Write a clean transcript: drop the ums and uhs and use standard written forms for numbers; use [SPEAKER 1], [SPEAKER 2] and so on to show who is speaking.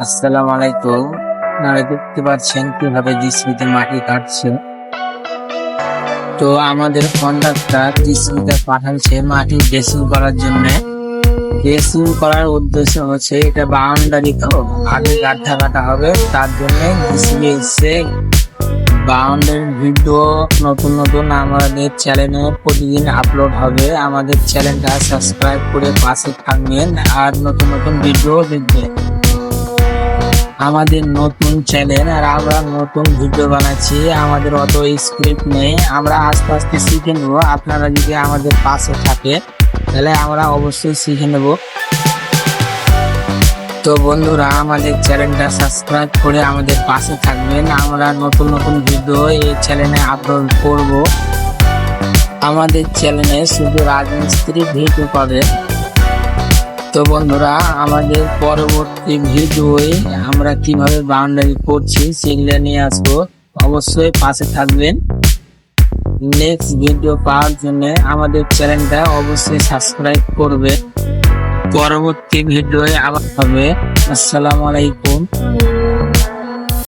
[SPEAKER 1] আসসালামু আলাইকুম। আপনারা দেখতে পাচ্ছেন কিভাবে জিসিবিতে মাটি কাটছে। তো আমাদের কন্ট্রাক্টর জিসিবিতে পাঠাচ্ছে মাটি ড্রেসিং করার জন্য। ড্রেসিং করার উদ্দেশ্য হচ্ছে এটা বাউন্ডারি, তো আগে গাড্ডা কাটা হবে, তার জন্য জিসিবি এসছে। বাউন্ডারির ভিডিও নতুন নতুন আমাদের চ্যানেলে প্রতিদিন আপলোড হবে। আমাদের চ্যানেলটা সাবস্ক্রাইব করে পাশে থাকবেন আর নতুন নতুন ভিডিও দেখবেন। আমাদের নতুন চ্যানেল আর আমরা নতুন ভিডিও বানাচ্ছি, আমাদের অত স্ক্রিপ্ট নেই, আমরা আস্তে আস্তে শিখে নেবো। আপনারা যদি আমাদের পাশে থাকে তাহলে আমরা অবশ্যই শিখে নেব। তো বন্ধুরা, আমাদের চ্যানেলটা সাবস্ক্রাইব করে আমাদের পাশে থাকবেন। আমরা নতুন নতুন ভিডিও এই চ্যানেলে আপলোড করব। আমাদের চ্যানেলে শুধু রাজমিস্ত্রি ভিডিও পাবে। তো বন্ধুরা, আমাদের পরবর্তী ভিডিওয়ে আমরা কিভাবে বাউন্ডারি করছি সেগুলো নিয়ে আসবো, অবশ্যই পাশে থাকবেন। নেক্সট ভিডিও পাওয়ার জন্য আমাদের চ্যানেলটা অবশ্যই সাবস্ক্রাইব করবে। পরবর্তী ভিডিওয়ে আবার হবে। আসসালামু আলাইকুম।